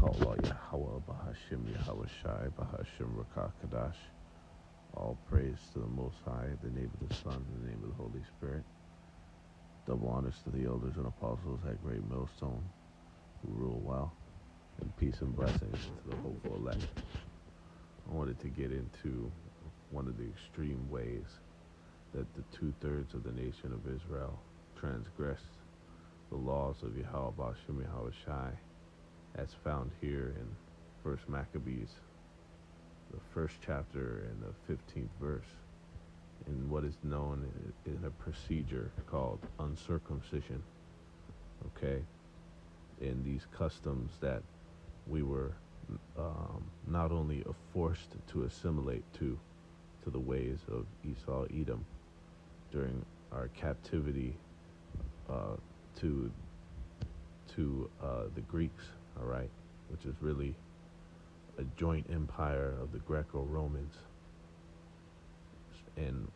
Allah Yahweh Bahashim Yahweh Shai Bahashim Rakakadash. All praise to the Most High, in the name of the Son, in the name of the Holy Spirit. Double honors to the elders and apostles at Great Millstone, who rule well, and peace and blessings to the hopeful elect. I wanted to get into one of the extreme ways that the 2/3 of the nation of Israel transgressed the laws of Yahweh Bashim Yahweh Shai, as found here in 1 Maccabees, the first chapter and the 15th verse, in what is known in a procedure called uncircumcision. Okay, in these customs that we were not only forced to assimilate to the ways of Esau, Edom, during our captivity to the Greeks, all right, which is really a joint empire of the Greco-Romans. And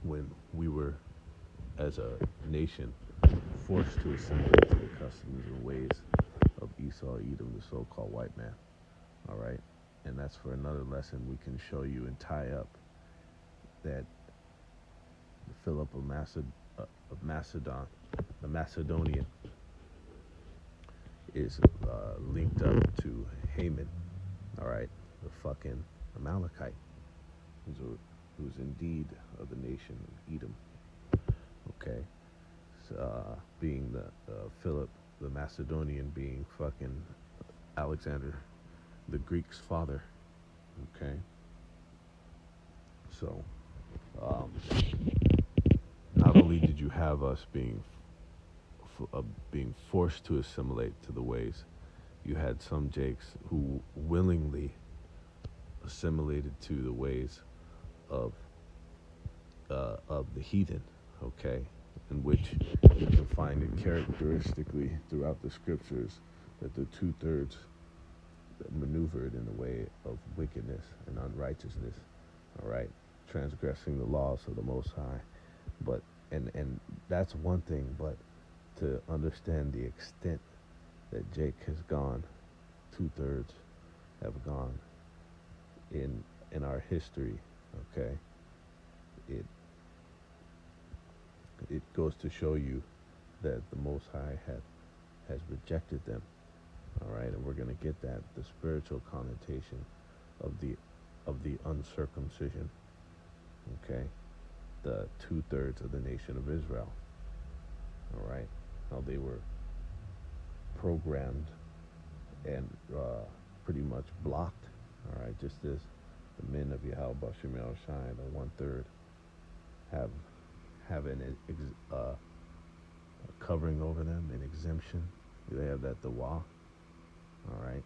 when we were, as a nation, forced to assimilate to the customs and ways of Esau, Edom, the so-called white man, all right? And that's for another lesson we can show you and tie up that Philip of Macedon, the Macedonian, is linked up to Haman, all right, the fucking Amalekite, who's indeed of the nation of Edom, okay? So, being the Philip the Macedonian being fucking Alexander the Greek's father, okay? So, not only did you have us being forced to assimilate to the ways, you had some Jakes who willingly assimilated to the ways of the heathen, okay, in which you can find it characteristically throughout the scriptures that the 2/3 maneuvered in the way of wickedness and unrighteousness, all right, transgressing the laws of the Most High. But and that's one thing, but to understand the extent that Jake has gone, 2/3 have gone in our history, okay, it goes to show you that the Most High has rejected them, all right, and we're going to get that, the spiritual connotation of the uncircumcision, okay, the 2/3 of the nation of Israel, all right, how they were programmed and pretty much blocked, all right, just as the men of Yahweh Bashim Yahweh Shai, the 1/3, have a covering over them, an exemption. They have that dawah, all right.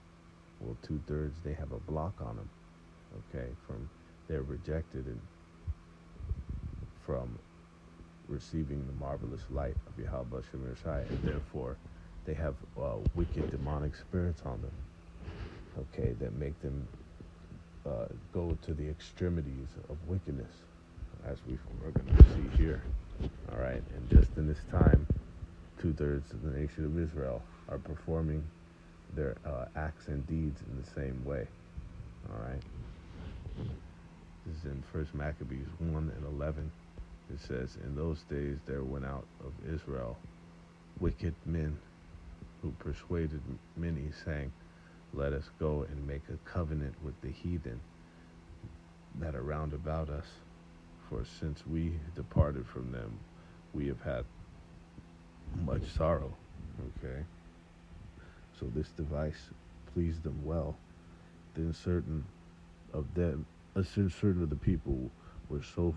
Well, 2/3, they have a block on them, okay, they're rejected and from receiving the marvelous light of Yahweh Bashim Yahweh Shai, and therefore they have wicked demonic spirits on them, okay, that make them go to the extremities of wickedness, as we're going to see here, all right. And just in this time, 2/3 of the nation of Israel are performing their acts and deeds in the same way, all right. This is in 1 Maccabees 1:11. It says, "In those days there went out of Israel wicked men who persuaded many, saying, let us go and make a covenant with the heathen that are round about us. For since we departed from them, we have had much sorrow." Okay. So this device pleased them well. Then certain of the people were so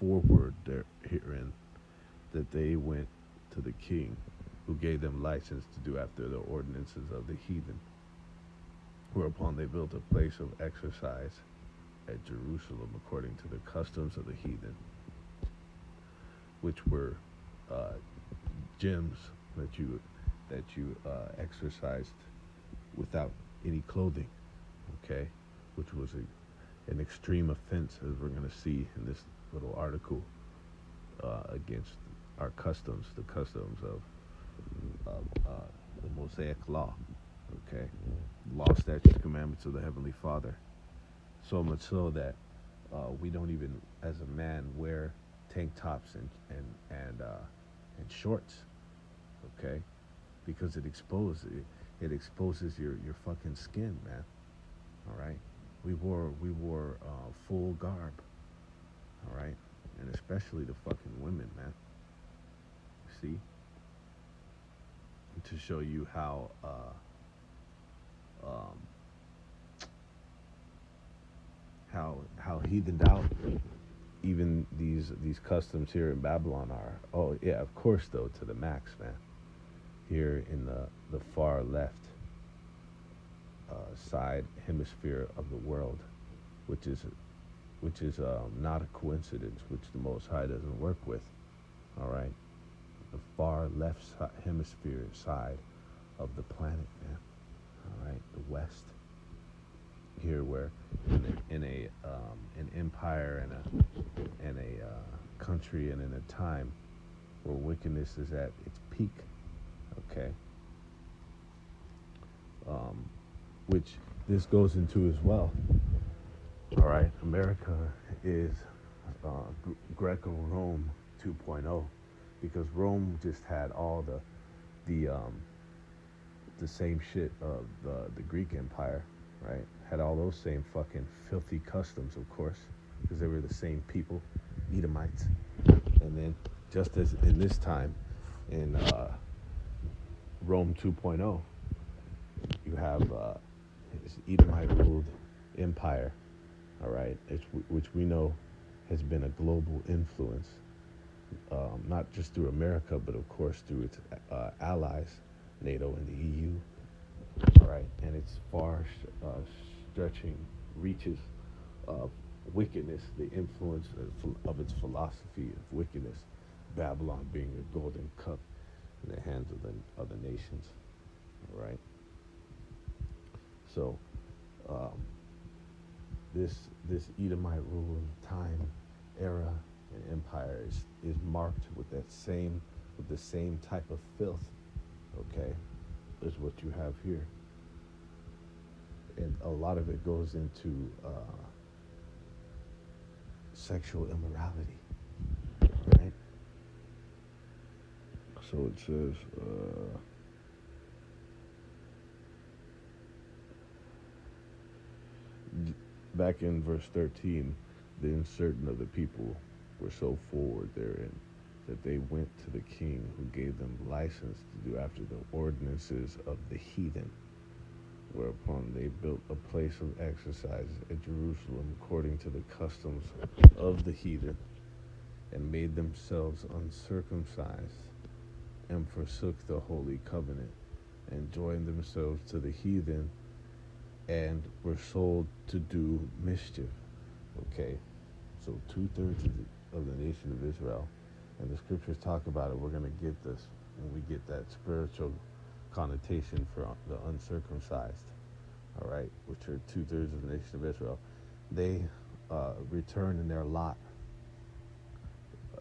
forward herein that they went to the king, who gave them license to do after the ordinances of the heathen. Whereupon they built a place of exercise at Jerusalem according to the customs of the heathen, which were gyms that you exercised without any clothing, okay, which was an extreme offense, as we're going to see in this little article, against our customs, the customs of the Mosaic law, Okay, law, statutes, commandments of the Heavenly Father. So much so that we don't even, as a man, wear tank tops and shorts. Okay, because it exposes your fucking skin, man. All right, we wore full garb. All right, and especially the fucking women, man. See, to show you um, how heathened out even these customs here in Babylon are. Oh yeah, of course though, to the max, man. Here in the far left side hemisphere of the world, which is not a coincidence, which the Most High doesn't work with. All right, the far left hemisphere side of the planet, man. All right, the west. Here, where in an empire and a country and in a time where wickedness is at its peak. Okay. Which this goes into as well. All right, America is Greco-Rome 2.0, because Rome just had all the same shit of the Greek Empire, right? Had all those same fucking filthy customs, of course, because they were the same people, Edomites. And then, just as in this time, in Rome 2.0, you have this Edomite-ruled empire, all right, which we know has been a global influence, not just through America, but of course through its allies, NATO and the EU, all right, and its far stretching reaches of wickedness, the influence of its philosophy of wickedness, Babylon being a golden cup in the hands of the other nations, all right. So, this Edomite rule time, era, and empire is marked with the same type of filth, okay, is what you have here. And a lot of it goes into sexual immorality, right? So it says, back in verse 13, then certain of the people were so forward therein that they went to the king, who gave them license to do after the ordinances of the heathen, whereupon they built a place of exercise at Jerusalem according to the customs of the heathen, and made themselves uncircumcised, and forsook the holy covenant, and joined themselves to the heathen, and were sold to do mischief. Okay, so 2/3 of the nation of Israel, and the scriptures talk about it. We're going to get this when we get that spiritual connotation for the uncircumcised, all right, which are 2/3 of the nation of Israel. They return in their lot.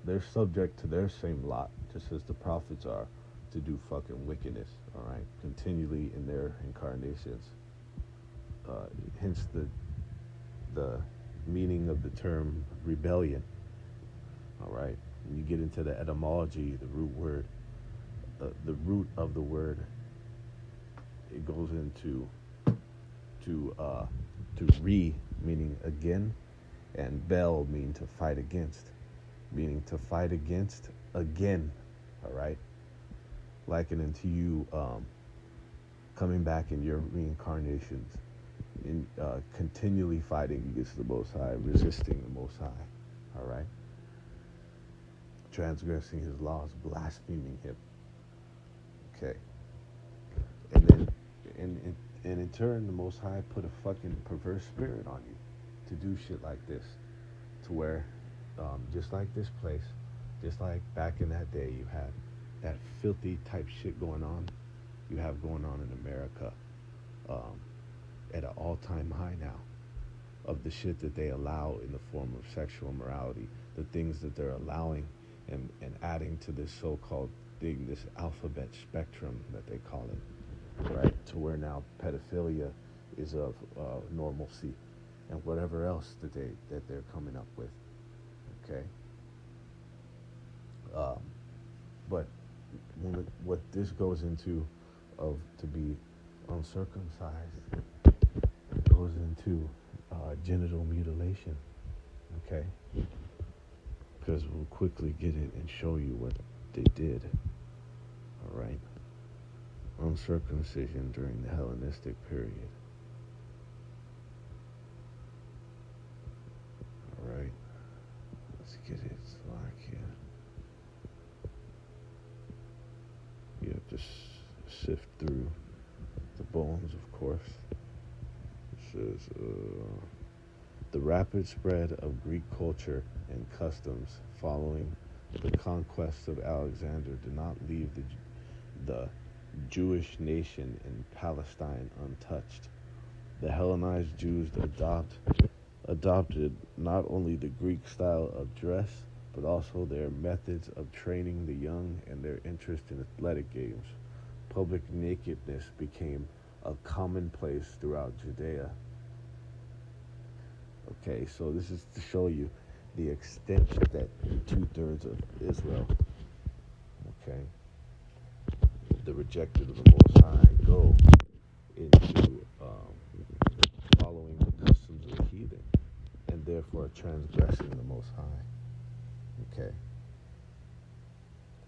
They're subject to their same lot, just as the prophets are, to do fucking wickedness, all right, continually in their incarnations. Hence the meaning of the term rebellion, all right. When you get into the etymology, the root of the word, it goes into to re, meaning again, and bel, meaning to fight against, again, all right, likening to you coming back in your reincarnations, in continually fighting against the Most High, resisting the Most High, all right, transgressing His laws, blaspheming Him. Okay, and then and in turn, the Most High put a fucking perverse spirit on you to do shit like this, to where just like this place, just like back in that day, you had that filthy type shit going on. You have going on in America at an all-time high now, of the shit that they allow in the form of sexual immorality, the things that they're allowing and adding to this so-called thing, this alphabet spectrum that they call it, right? To where now pedophilia is of normalcy, and whatever else that they're coming up with. Okay, um, but what this goes into of to be uncircumcised goes into genital mutilation. Okay, because we'll quickly get it and show you what they did. All right, uncircumcision during the Hellenistic period. All right, let's get it locked here. You have to sift through the bones, of course. It says, the rapid spread of Greek culture and customs following the conquest of Alexander did not leave the Jewish nation in Palestine untouched. The Hellenized Jews adopted not only the Greek style of dress, but also their methods of training the young and their interest in athletic games. Public nakedness became a commonplace throughout Judea. Okay, so this is to show you the extent that 2/3 of Israel, okay, the rejected of the Most High, go into following the customs of the heathen, and therefore transgressing the Most High. Okay,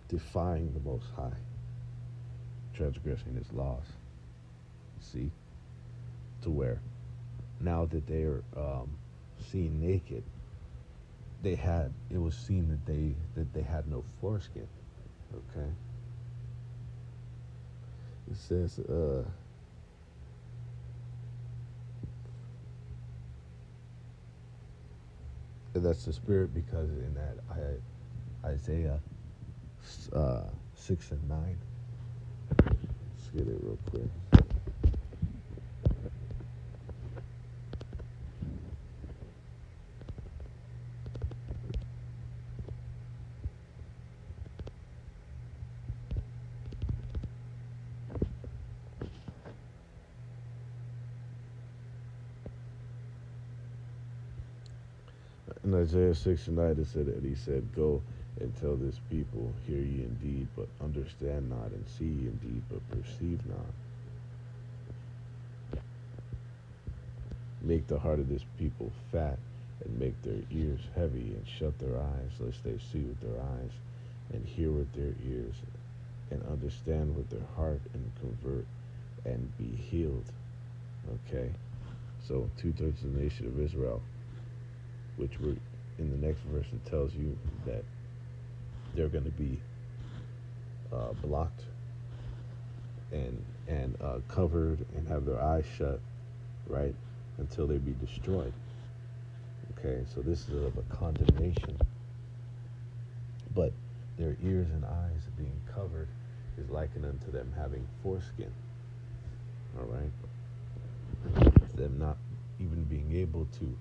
defying the Most High, transgressing His laws. See, to where now that they are seen naked, it was seen that they had no foreskin. Okay, it says that's the spirit, because in that Isaiah 6 and 9. Let's get it real quick. In Isaiah 6 and 9, it said, and he said, go and tell this people, hear ye indeed, but understand not, and see ye indeed, but perceive not. Make the heart of this people fat, and make their ears heavy, and shut their eyes, lest they see with their eyes, and hear with their ears, and understand with their heart, and convert, and be healed. Okay? So 2/3 of the nation of Israel, which we're in the next verse, it tells you that they're going to be blocked and covered and have their eyes shut, right, until they be destroyed. Okay, so this is of a condemnation. But their ears and eyes being covered is likened unto them having foreskin. All right, them not even being able to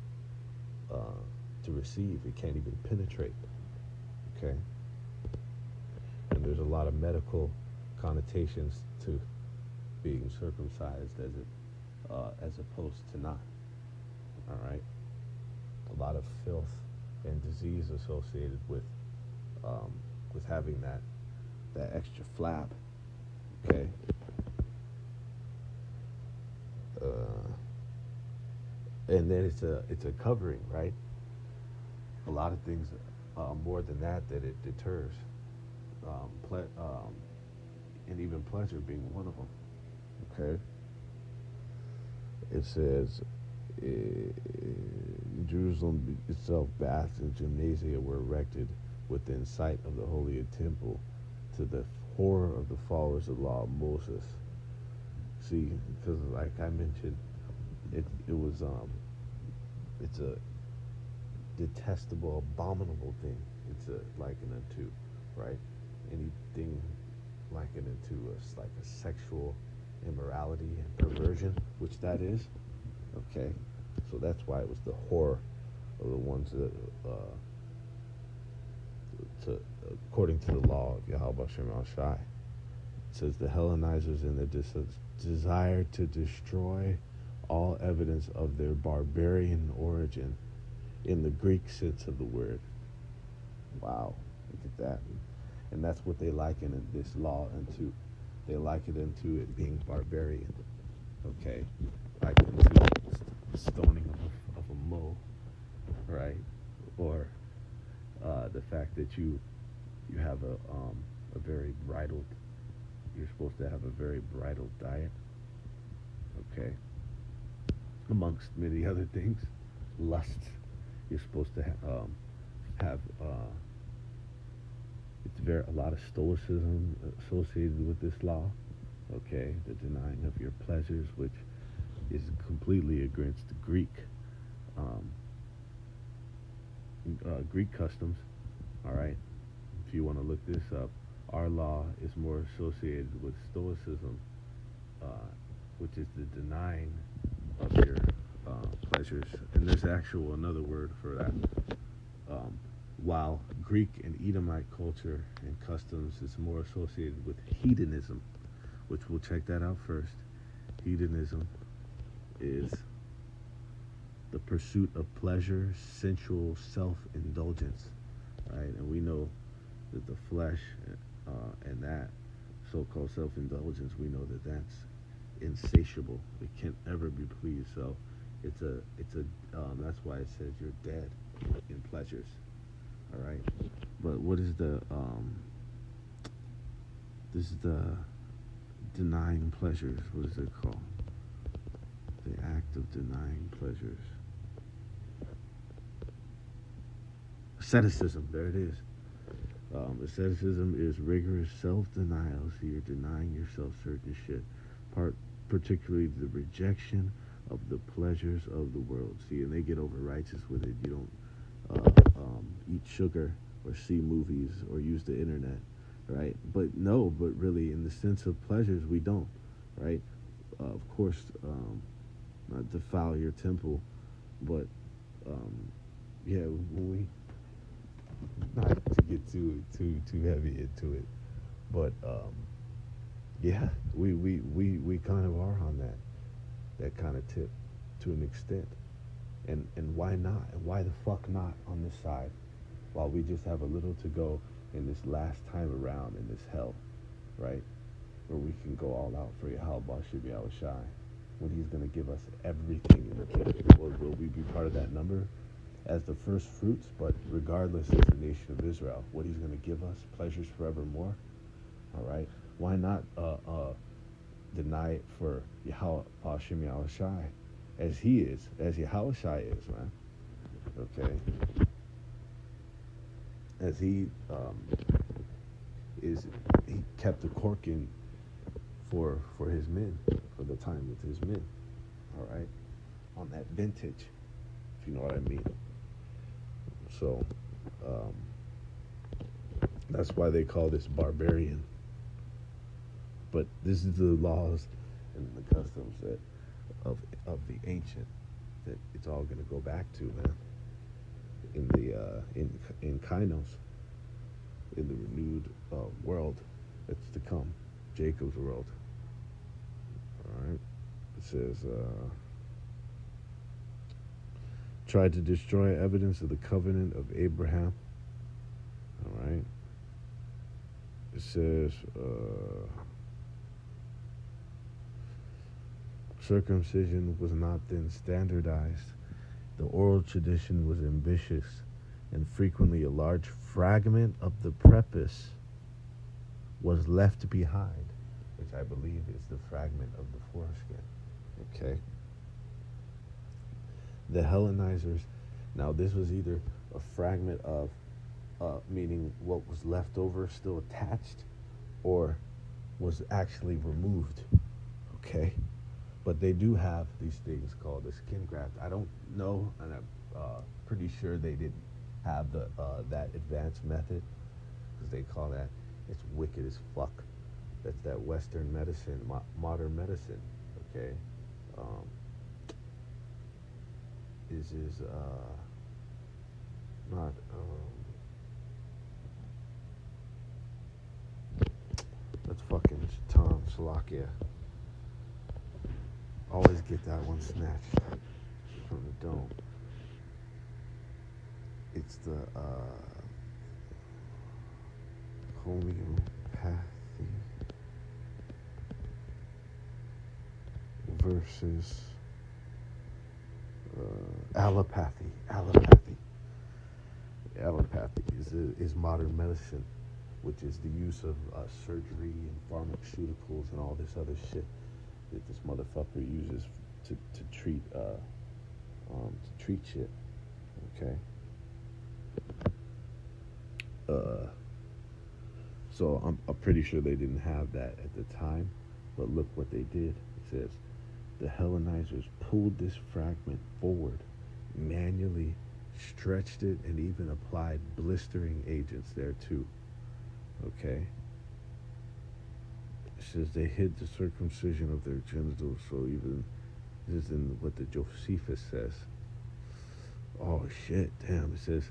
receive. It can't even penetrate. Okay, and there's a lot of medical connotations to being circumcised as opposed to not. All right, a lot of filth and disease associated with having that extra flap. Okay. And then it's a covering, right? A lot of things more than that it deters, and even pleasure being one of them. Okay. It says, Jerusalem itself, baths and gymnasia were erected within sight of the holy temple, to the horror of the followers of the law of Moses. See, because like I mentioned, it was it's a detestable, abominable thing. It's a likened unto, right? Anything likened into like a sexual immorality and perversion, which that is. Okay, so that's why it was the horror of the ones that, according to the law of Yahweh Shem Al Shai. says the Hellenizers in their desire to destroy all evidence of their barbarian origin in the Greek sense of the word. Wow, look at that. And that's what they liken in this law into. They liken it into it being barbarian. Okay, like into the stoning of a mole, right? Or the fact that you have a very bridled. You're supposed to have a very bridled diet. Okay, amongst many other things, lust. You're supposed to have it's a lot of stoicism associated with this law. Okay, the denying of your pleasures, which is completely against the Greek customs. All right, if you want to look this up, our law is more associated with stoicism, which is the denying of your pleasures. And there's another word for that. While Greek and Edomite culture and customs is more associated with hedonism, which we'll check that out first. Hedonism is the pursuit of pleasure, sensual self-indulgence, right? And we know that the flesh and that so-called self-indulgence, we know that that's insatiable. It can't ever be pleased. So it's a that's why it says you're dead in pleasures. All right, but what is this is the denying pleasures. What is it called? The act of denying pleasures. Asceticism. There it is. Asceticism is rigorous self-denial. So you're denying yourself certain shit. Particularly the rejection of the pleasures of the world. See, and they get over righteous with it. You don't eat sugar or see movies or use the internet, right? But really in the sense of pleasures, we don't, right? Of course, not defile your temple, but yeah, when we, not to get too heavy into it, but yeah, we kind of are on that kind of tip to an extent. And why not? And why the fuck not on this side? While we just have a little to go in this last time around in this hell, right? Where we can go all out for Yahweh Shai, when he's going to give us everything in the kingdom. Will we be part of that number as the first fruits? But regardless of the nation of Israel, what he's going to give us, pleasures forevermore. All right? Why not deny it for Yahweh Shai? As he is, as Yahushua is, man. Okay. As he kept the cork in for his men, for the time with his men. All right, on that vintage, if you know what I mean. So that's why they call this barbarian. But this is the laws and the customs that. Of the ancient, that it's all going to go back to, man. In the in Kainos, in the renewed world that's to come, Jacob's world. All right, it says tried to destroy evidence of the covenant of Abraham. All right, it says. Circumcision was not then standardized. The oral tradition was ambitious, and frequently a large fragment of the prepuce was left behind, which I believe is the fragment of the foreskin. Okay. The Hellenizers, now this was either a fragment of, meaning what was left over still attached, or was actually removed. Okay. But they do have these things called the skin graft. I don't know, and I'm pretty sure they didn't have the that advanced method, because they call that, it's wicked as fuck. That's that Western medicine, modern medicine, okay? Is not, let's fucking Slovakia. Always get that one snatched from the dome. It's the homeopathy versus allopathy. Allopathy is modern medicine, which is the use of surgery and pharmaceuticals and all this other shit that this motherfucker uses to treat shit. Okay. So I'm pretty sure they didn't have that at the time, but look what they did. It says the Hellenizers pulled this fragment forward, manually stretched it, and even applied blistering agents there too. Okay. It says they hid the circumcision of their genitals, so even this is in what the Josephus says. Oh shit, damn. It says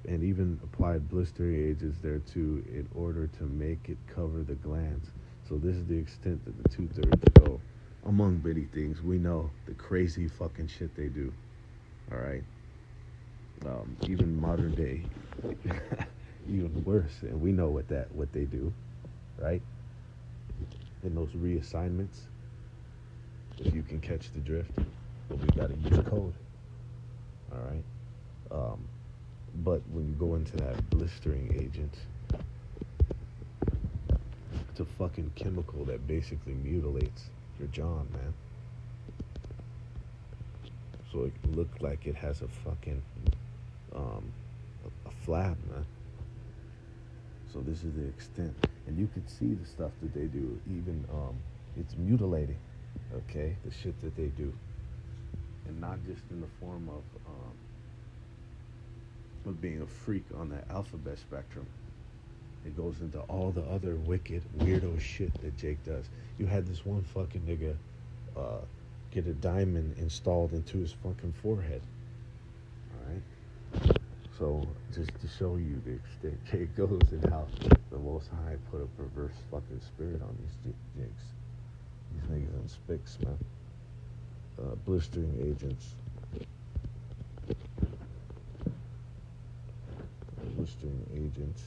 and even applied blistering agents there too in order to make it cover the glands. So this is the extent that the 2/3 go. Among many things, we know the crazy fucking shit they do. All right. Even modern day, even worse, and we know what they do, right? In those reassignments, if you can catch the drift, but we gotta use code. All right. But when you go into that blistering agent, it's a fucking chemical that basically mutilates your John, man. So it can look like it has a fucking a flab, man. So this is the extent, and you could see the stuff that they do. Even it's mutilating, okay, the shit that they do, and not just in the form of being a freak on that alphabet spectrum. It goes into all the other wicked, weirdo shit that Jake does. You had this one fucking nigga get a diamond installed into his fucking forehead. Alright? So, just to show you the extent Jake goes and how the Most High put a perverse fucking spirit on these Jakes. These niggas in spics, man. Blistering agents. Blistering agents.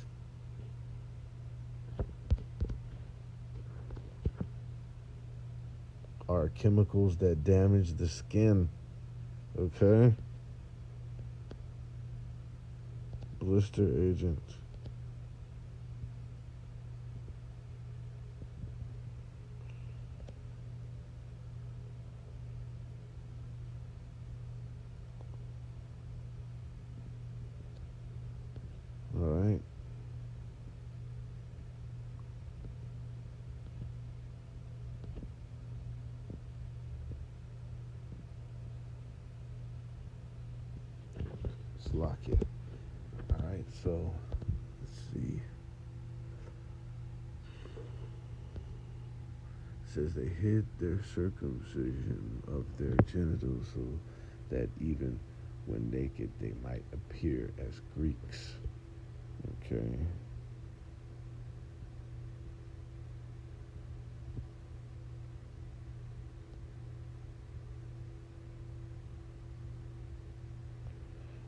Are chemicals that damage the skin. Okay? Blister agent. All right. Slovakia. All right, so let's see. It says they hid their circumcision of their genitals so that even when naked they might appear as Greeks. Okay.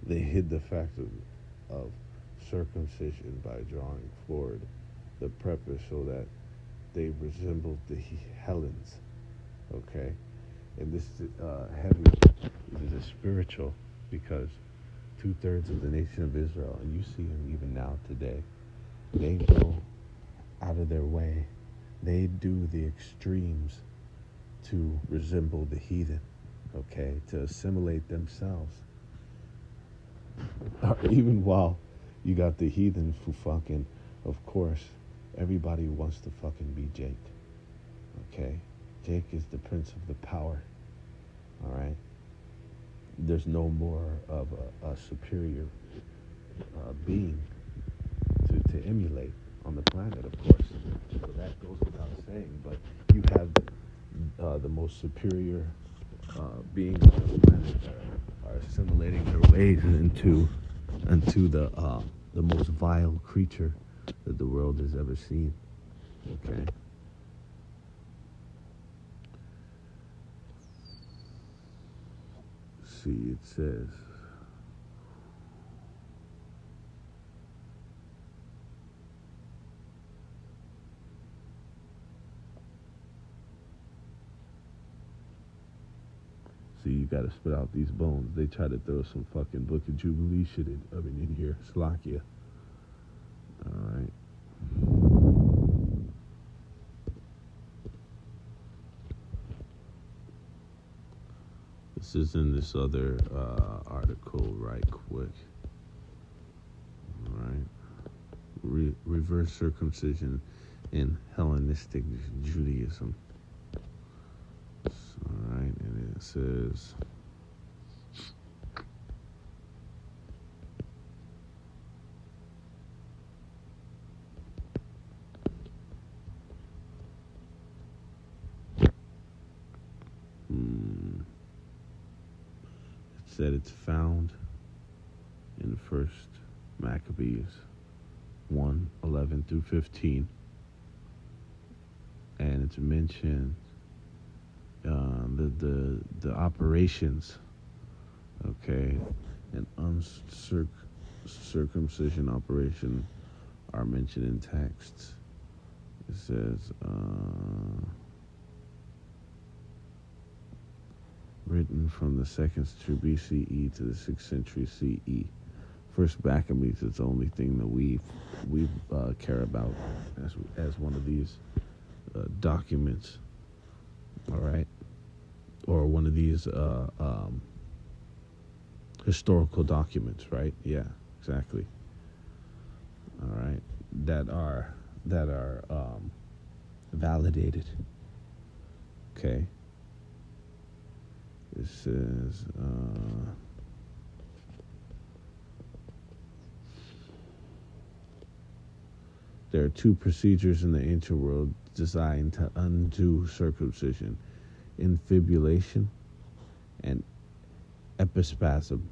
They hid the fact of circumcision by drawing forward the prepuce so that they resembled the Hellenes. Okay? And this is heavy. This is a spiritual, because 2/3 of the nation of Israel, and you see them even now today, they go out of their way. They do the extremes to resemble the heathen, okay, to assimilate themselves. Even while you got the heathen who fucking, of course, everybody wants to fucking be Jake, okay? Jake is the prince of the power, all right? There's no more of a superior being to emulate on the planet, of course. So that goes without saying. But you have the most superior beings on the planet that are assimilating their ways into the most vile creature that the world has ever seen. Okay, see, it says, see, you gotta spit out these bones. They try to throw some fucking Book of Jubilee shit in here. Slovakia. Alright. This is in this other article right quick. Alright. Reverse circumcision in Hellenistic Judaism. Alright, and it says, it said it's found in the first Maccabees 1:11 through 15, and it's mentioned the operations, okay, and uncircumcision operation are mentioned in texts. It says written from the 2nd century BCE to the 6th century CE. First Maccabees is the only thing that we care about as one of these documents. All right, or one of these historical documents, right? Yeah, exactly. All right, that are validated. Okay. It says there are two procedures in the ancient world designed to undo circumcision: infibulation and epispasm.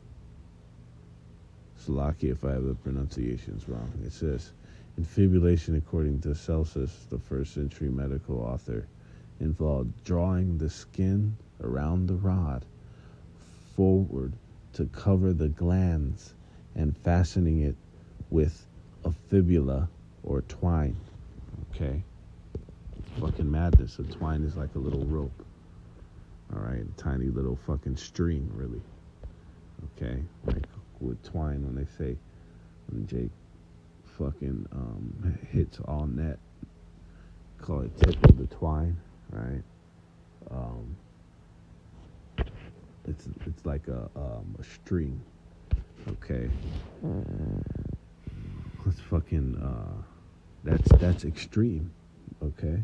Slovakia, if I have the pronunciations wrong. It says infibulation, according to Celsus, the 1st century medical author, involved drawing the skin around the rod forward to cover the glands and fastening it with a fibula or twine. Okay? Fucking madness. A twine is like a little rope. Alright? A tiny little fucking string, really. Okay? Like with twine, when Jake fucking hits all net, call it tickle the twine, right? It's like a string. Okay. Let's fucking that's extreme. Okay.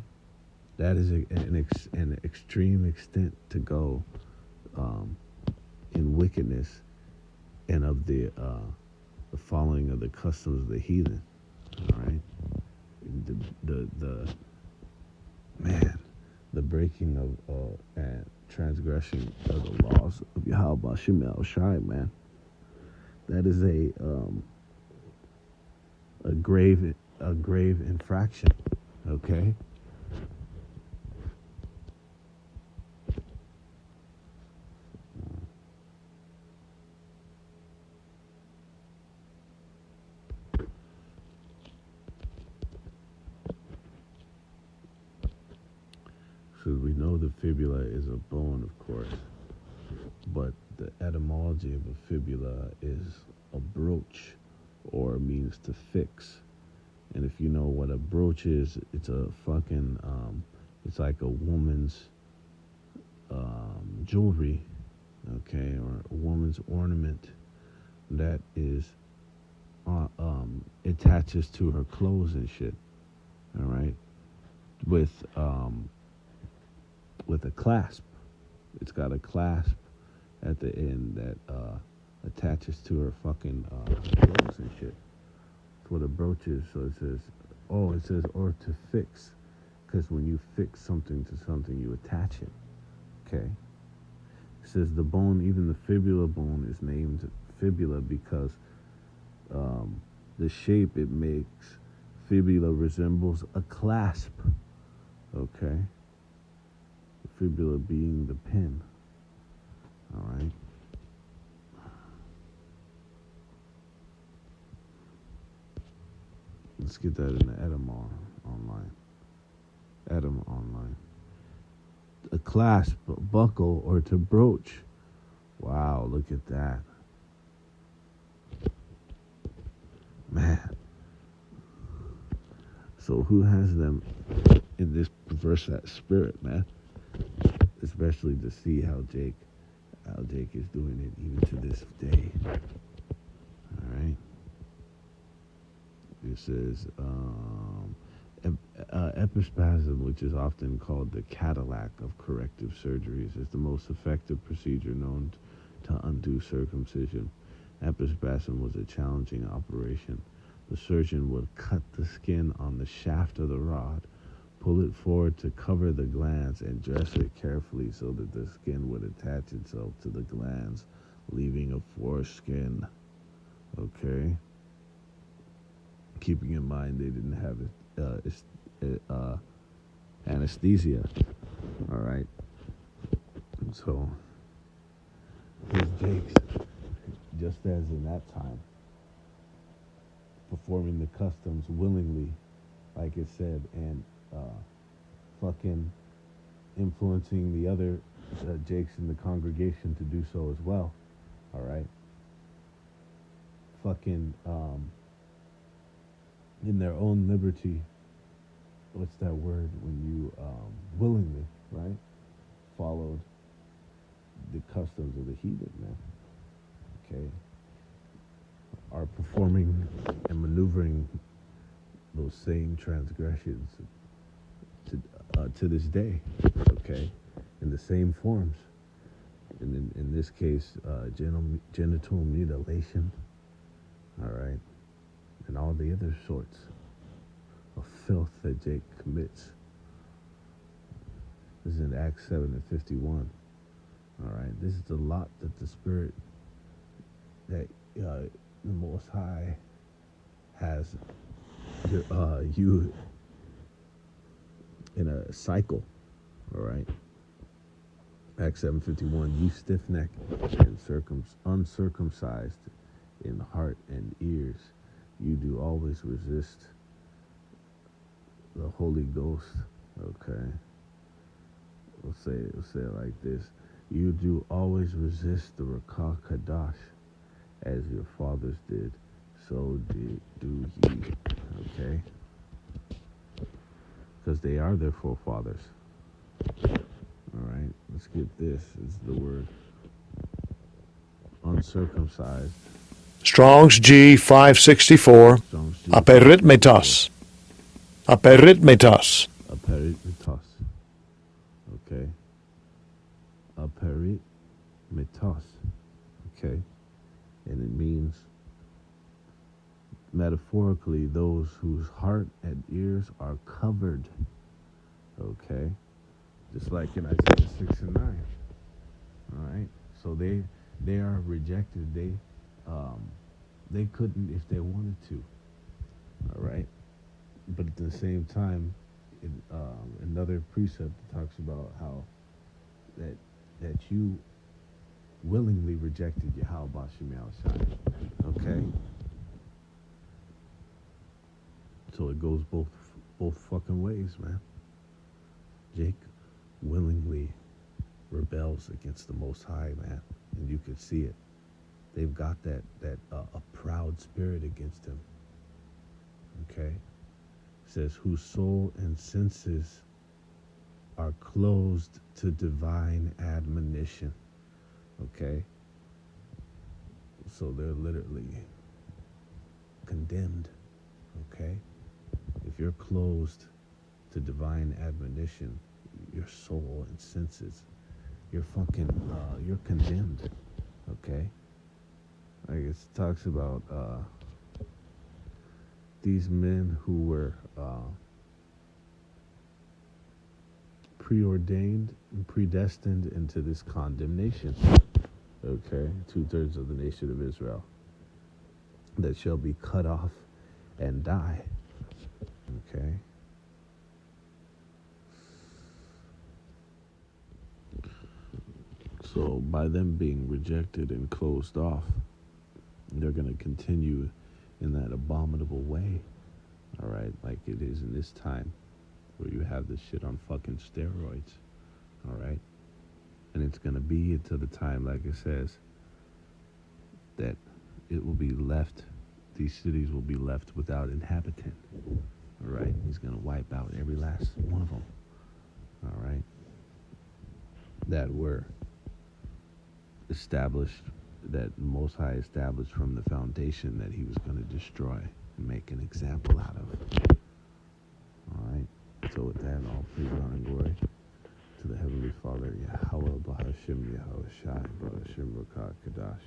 That is an extreme extent to go in wickedness and of the following of the customs of the heathen. All right. The breaking of and transgression of the laws of Yahweh Shemel Shai, man. That is a grave infraction. Okay. So we know the fibula is a bone, of course, but the etymology of a fibula is a brooch, or means to fix. And if you know what a brooch is, it's a fucking, it's like a woman's jewelry, okay, or a woman's ornament that is attaches to her clothes and shit. All right, with a clasp. It's got a clasp at the end that attaches to her fucking clothes and shit. That's what a brooch is. So it says, or to fix, because when you fix something to something, you attach it. Okay. It says the bone, even the fibula bone, is named fibula because the shape it makes, fibula, resembles a clasp. Okay. The fibula being the pin. All right. Let's get that in the Edom online. Edom online. A clasp, buckle, or to broach. Wow, look at that. Man. So who has them in this perverse spirit, man? Especially to see how Jake is doing it even to this day. All right. It says epispasm, which is often called the Cadillac of corrective surgeries, is the most effective procedure known to undo circumcision. Epispasm was a challenging operation. The surgeon would cut the skin on the shaft of the rod, pull it forward to cover the glands, and dress it carefully so that the skin would attach itself to the glands, leaving a foreskin. Okay? Keeping in mind they didn't have anesthesia. All right? So, here's Jake's, just as in that time, performing the customs willingly, like it said, and fucking influencing the other Jakes in the congregation to do so as well. All right. Fucking in their own liberty. What's that word when you willingly, right, followed the customs of the heathen, man. Okay. Are performing and maneuvering those same transgressions to this day, okay, in the same forms. And in this case, genital mutilation, all right, and all the other sorts of filth that Jake commits. This is in Acts 7:51. All right, this is the lot that the Spirit, that the Most High has you in a cycle. All right. Acts 7:51. You stiff-necked and uncircumcised in heart and ears, you do always resist the Holy Ghost. Okay. We'll say it like this. You do always resist the Rakah Kadash, as your fathers did, so do ye. Okay? Because they are their forefathers. Alright, let's get this. It's the word uncircumcised. Strong's G 564. Aperitmetos. Aperitmetos. Aperitmetos. Okay. Aperitmetos. Okay. And it means, metaphorically, those whose heart and ears are covered. Okay. Just like in Isaiah 6 and 9. All right. So they are rejected. They couldn't if they wanted to. All right. But at the same time, another precept talks about how that you willingly rejected Yahweh Shai. Okay. So it goes both fucking ways, man. Jake willingly rebels against the Most High, man, and you could see it. They've got that a proud spirit against him. Okay, it says whose soul and senses are closed to divine admonition. Okay, so they're literally condemned. Okay, if you're closed to divine admonition, your soul and senses, you're condemned. Okay, like it talks about these men who were preordained and predestined into this condemnation. Okay, 2/3 of the nation of Israel that shall be cut off and die. Okay. So by them being rejected and closed off, they're going to continue in that abominable way. All right, like it is in this time where you have this shit on fucking steroids. All right, and it's gonna be until the time, like it says, that it will be left. These cities will be left without inhabitant. All right, he's gonna wipe out every last one of them. All right, that were established, that Most High established from the foundation that he was going to destroy and make an example out of. All right. So with that, all praise, honor, and glory to the Heavenly Father, Yahweh, Bahashim, Yahweh Shai, Bahashim, Rakah, Kadash.